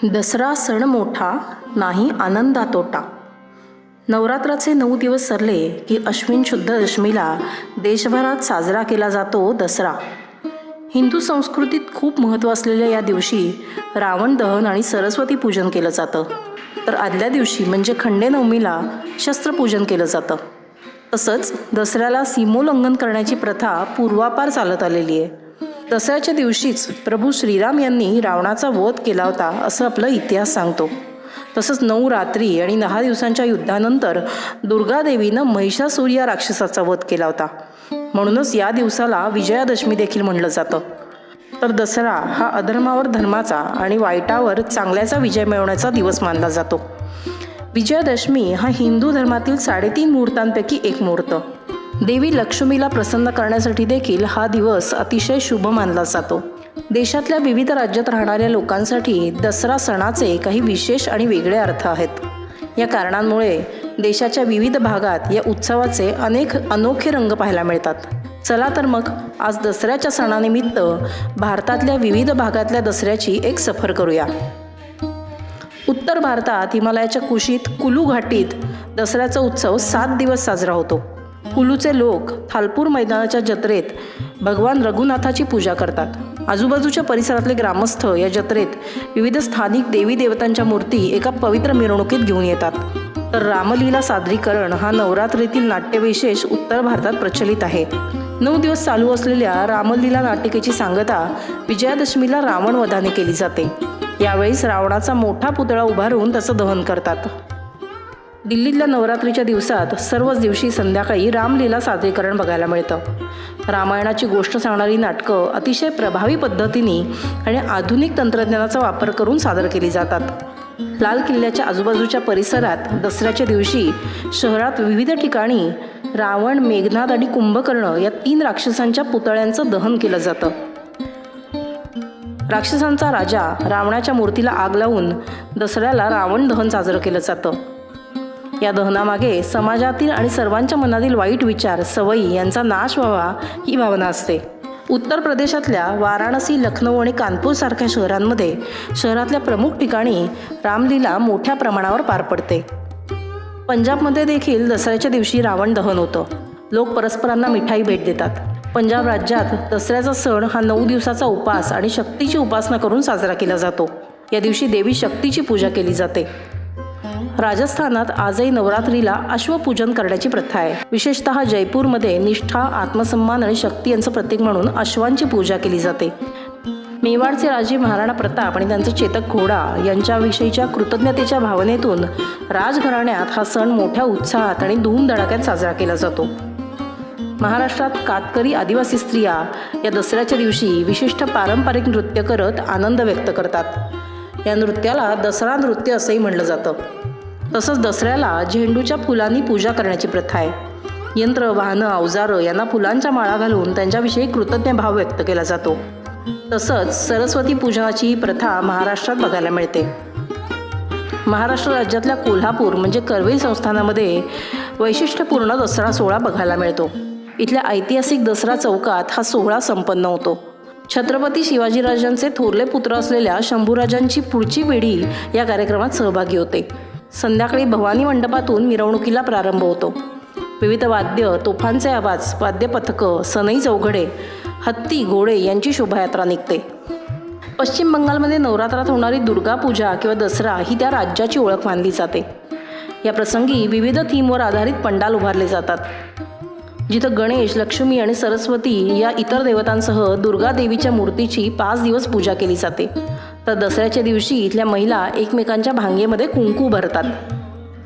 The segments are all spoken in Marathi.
दसरा सण मोठा नाही आनंदा तोटा. नवरात्राचे 9 दिवस सरले की अश्विन शुद्ध दशमीला देशभरात साजरा केला जातो दसरा. हिंदू संस्कृतीत खूप महत्त्व असलेल्या या दिवशी रावण दहन आणि सरस्वती पूजन केलं जातं. तर आदल्या दिवशी म्हणजे खंडेनवमीला शस्त्रपूजन केलं जातं. तसंच दसऱ्याला सीमोल्लंघन करण्याची प्रथा पूर्वापार चालत आलेली आहे. दसऱ्याच्या दिवशीच प्रभू श्रीराम यांनी रावणाचा वध केला होता असं आपला इतिहास सांगतो. तसंच 9 रात्री आणि 10 दिवसांच्या युद्धानंतर दुर्गादेवीनं महिषासूर या राक्षसाचा वध केला होता. म्हणूनच या दिवसाला विजयादशमी देखील म्हणलं जातं. तर दसरा हा अधर्मावर धर्माचा आणि वाईटावर चांगल्याचा विजय मिळवण्याचा दिवस मानला जातो. विजयादशमी हा हिंदू धर्मातील 3.5 मुहूर्तांपैकी एक मुहूर्त. देवी लक्ष्मीला प्रसन्न करण्यासाठी देखील हा दिवस अतिशय शुभ मानला जातो. देशातल्या विविध राज्यात राहणाऱ्या लोकांसाठी दसरा सणाचे काही विशेष आणि वेगळे अर्थ आहेत. या कारणांमुळे देशाच्या विविध भागात या उत्सवाचे अनेक अनोखे रंग पाहायला मिळतात. चला तर मग आज दसऱ्याच्या सणानिमित्त भारतातल्या विविध भागातल्या दसऱ्याची एक सफर करूया. उत्तर भारतात हिमालयाच्या कुशीत कुलू घाटीत दसऱ्याचा उत्सव 7 दिवस साजरा होतो. कुलूचे लोक थालपूर मैदानाच्या जत्रेत भगवान रघुनाथाची पूजा करतात. आजूबाजूच्या परिसरातले ग्रामस्थ या जत्रेत विविध स्थानिक देवी देवतांच्या मूर्ती एका पवित्र मिरवणुकीत घेऊन येतात. तर रामलीला सादरीकरण हा नवरात्रीतील नाट्यविशेष उत्तर भारतात प्रचलित आहे. 9 दिवस चालू असलेल्या रामलीला नाटिकेची सांगता विजयादशमीला रावण वधाने केली जाते. यावेळीस रावणाचा मोठा पुतळा उभारून त्याचं दहन करतात. दिल्लीतल्या नवरात्रीच्या दिवसात सर्वच दिवशी संध्याकाळी रामलीला सादरीकरण बघायला मिळतं. रामायणाची गोष्ट सांगणारी नाटकं अतिशय प्रभावी पद्धतीने आणि आधुनिक तंत्रज्ञानाचा वापर करून सादर केली जातात. लाल किल्ल्याच्या आजूबाजूच्या परिसरात दसऱ्याच्या दिवशी शहरात विविध ठिकाणी रावण, मेघनाद आणि कुंभकर्ण या 3 राक्षसांच्या पुतळ्यांचं दहन केलं जातं. राक्षसांचा राजा रावणाच्या मूर्तीला आग लावून दसऱ्याला रावण दहन साजरं केलं जातं. या दहनामागे समाजातील आणि सर्वांच्या मनातील वाईट विचार, सवयी यांचा नाश व्हावा ही भावना असते. उत्तर प्रदेशातल्या वाराणसी, लखनौ आणि कानपूर सारख्या शहरांमध्ये शहरातल्या प्रमुख ठिकाणी रामलीला मोठ्या प्रमाणावर पार पडते. पंजाबमध्ये देखील दसऱ्याच्या दिवशी रावण दहन होतं. लोक परस्परांना मिठाई भेट देतात. पंजाब राज्यात दसऱ्याचा सण हा 9 दिवसाचा उपास आणि शक्तीची उपासना करून साजरा केला जातो. या दिवशी देवी शक्तीची पूजा केली जाते. राजस्थानात आजही नवरात्रीला अश्वपूजन करण्याची प्रथा आहे. विशेषतः जयपूरमध्ये निष्ठा, आत्मसन्मान आणि शक्ती यांचं प्रतीक म्हणून अश्वांची पूजा केली जाते. मेवाडचे राजे महाराणा प्रताप आणि त्यांचा चेतक घोडा यांच्याविषयीच्या कृतज्ञतेच्या भावनेतून राजघराण्यात हा सण मोठ्या उत्साहात आणि धूमधडाक्यात साजरा केला जातो. महाराष्ट्रात कातकरी आदिवासी स्त्रिया या दसऱ्याच्या दिवशी विशिष्ट पारंपरिक नृत्य करत आनंद व्यक्त करतात. या नृत्याला दसरा नृत्य असंही म्हणलं जातं. तसंच दसऱ्याला झेंडूच्या फुलांनी पूजा करण्याची प्रथा आहे. यंत्र, वाहनं, अवजारं यांना फुलांच्या माळा घालून त्यांच्याविषयी कृतज्ञ भाव व्यक्त केला जातो. तसंच सरस्वती पूजनाची ही प्रथा महाराष्ट्रात बघायला मिळते. महाराष्ट्र राज्यातल्या कोल्हापूर म्हणजे करवीर संस्थानामध्ये वैशिष्ट्यपूर्ण दसरा सोहळा बघायला मिळतो. इथल्या ऐतिहासिक दसरा चौकात हा सोहळा संपन्न होतो. छत्रपती शिवाजीराजांचे थोरले पुत्र असलेल्या शंभूराजांची पुढची पिढी या कार्यक्रमात सहभागी होते. संध्याकाळी भवानी मंडपातून मिरवणुकीला प्रारंभ होतो. विविध वाद्य, तोफांचे आवाज, वाद्यपथकं, सनई चौघडे, हत्ती, घोडे यांची शोभायात्रा निघते. पश्चिम बंगालमध्ये नवरात्रात होणारी दुर्गा पूजा किंवा दसरा ही त्या राज्याची ओळख मानली जाते. या प्रसंगी विविध थीमवर आधारित पंडाल उभारले जातात. जिथं गणेश, लक्ष्मी आणि सरस्वती या इतर देवतांसह दुर्गा देवीच्या मूर्तीची 5 दिवस पूजा केली जाते. तर दसऱ्याच्या दिवशी इथल्या महिला एकमेकांच्या भांगेमध्ये कुंकू भरतात.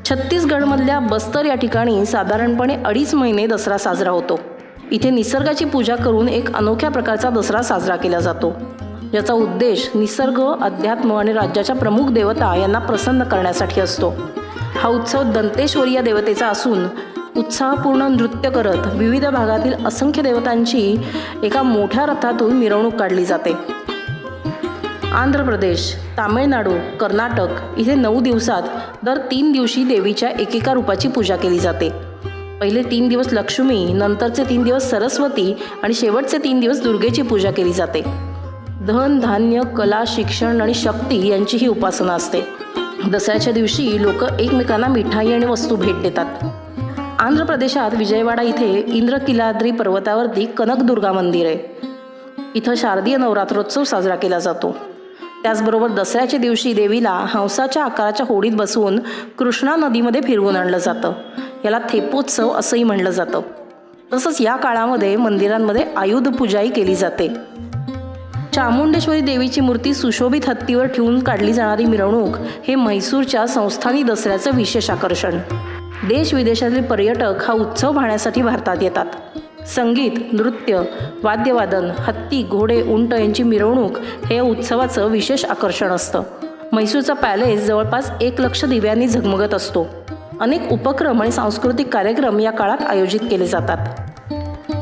छत्तीसगडमधल्या बस्तर या ठिकाणी साधारणपणे 2.5 महिने दसरा साजरा होतो. इथे निसर्गाची पूजा करून एक अनोख्या प्रकारचा दसरा साजरा केला जातो, ज्याचा उद्देश निसर्ग, अध्यात्म आणि राज्याच्या प्रमुख देवता यांना प्रसन्न करण्यासाठी असतो. हा उत्सव दंतेश्वरी या देवतेचा असून उत्साहपूर्ण नृत्य करत विविध भागातील असंख्य देवतांची एका मोठ्या रथातून मिरवणूक काढली जाते. आंध्र प्रदेश, तामिळनाडू, कर्नाटक इथे 9 दिवसात दर 3 दिवशी देवीच्या एकेका रूपाची पूजा केली जाते. पहिले 3 दिवस लक्ष्मी, नंतरचे 3 दिवस सरस्वती आणि शेवटचे 3 दिवस दुर्गेची पूजा केली जाते. धन, धान्य, कला, शिक्षण आणि शक्ती यांचीही उपासना असते. दसऱ्याच्या दिवशी लोक एकमेकांना मिठाई आणि वस्तू भेट देतात. आंध्र प्रदेशात विजयवाडा इथे इंद्रकिलाद्री पर्वतावरती कनकदुर्गा मंदिर आहे. इथं शारदीय नवरात्रोत्सव साजरा केला जातो. त्याचबरोबर दसऱ्याच्या दिवशी देवीला हंसाच्या आकाराच्या होडीत बसवून कृष्णा नदीमध्ये फिरवून आणलं जातं. याला थेपोत्सव असंही म्हणलं जातं. तसंच या काळामध्ये मंदिरांमध्ये आयुध पूजाही केली जाते. चामुंडेश्वरी देवीची मूर्ती सुशोभित हत्तीवर ठेवून काढली जाणारी मिरवणूक हे म्हैसूरच्या संस्थानी दसऱ्याचं विशेष आकर्षण. देश विदेशातील पर्यटक हा उत्सव पाहण्यासाठी भारतात येतात. संगीत, नृत्य, वाद्यवादन, हत्ती, घोडे, उंट यांची मिरवणूक हे या उत्सवाचं विशेष आकर्षण असतं. म्हैसूरचा पॅलेस जवळपास 1,00,000 दिव्यांनी झगमगत असतो. अनेक उपक्रम आणि सांस्कृतिक कार्यक्रम या काळात आयोजित केले जातात.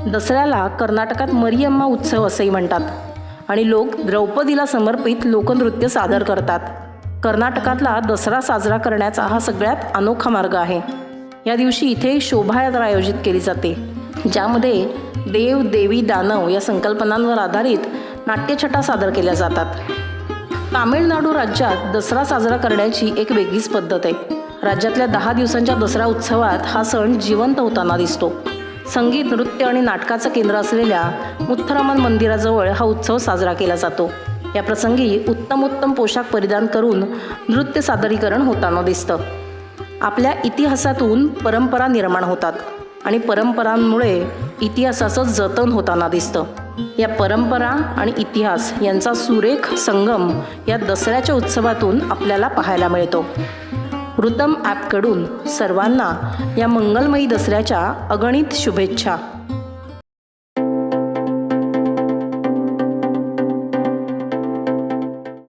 दसऱ्याला कर्नाटकात मरियम्मा उत्सव असंही म्हणतात आणि लोक द्रौपदीला समर्पित लोकनृत्य सादर करतात. कर्नाटकातला दसरा साजरा करण्याचा हा सगळ्यात अनोखा मार्ग आहे. या दिवशी इथे शोभायात्रा आयोजित केली जाते, ज्यामध्ये देव, देवी, दानव या संकल्पनांवर आधारित नाट्यछटा सादर केल्या जातात. तामिळनाडू राज्यात दसरा साजरा करण्याची एक वेगळीच पद्धत आहे. राज्यातल्या 10 दिवसांच्या दसरा उत्सवात हा सण जिवंत होताना दिसतो. संगीत, नृत्य आणि नाटकाचं केंद्र असलेल्या मुथुरामन मंदिराजवळ हा उत्सव साजरा केला जातो. या प्रसंगी उत्तमोत्तम पोशाख परिधान करून नृत्य सादरीकरण होताना दिसतं. आपल्या इतिहासातून परंपरा निर्माण होतात आणि परंपरांमुळे इतिहासाचं जतन होताना दिसतं. या परंपरा आणि इतिहास यांचा सुरेख संगम या दसऱ्याच्या उत्सवातून आपल्याला पाहायला मिळतो. ऋतम ॲपकडून सर्वांना या मंगलमयी दसऱ्याच्या अगणित शुभेच्छा.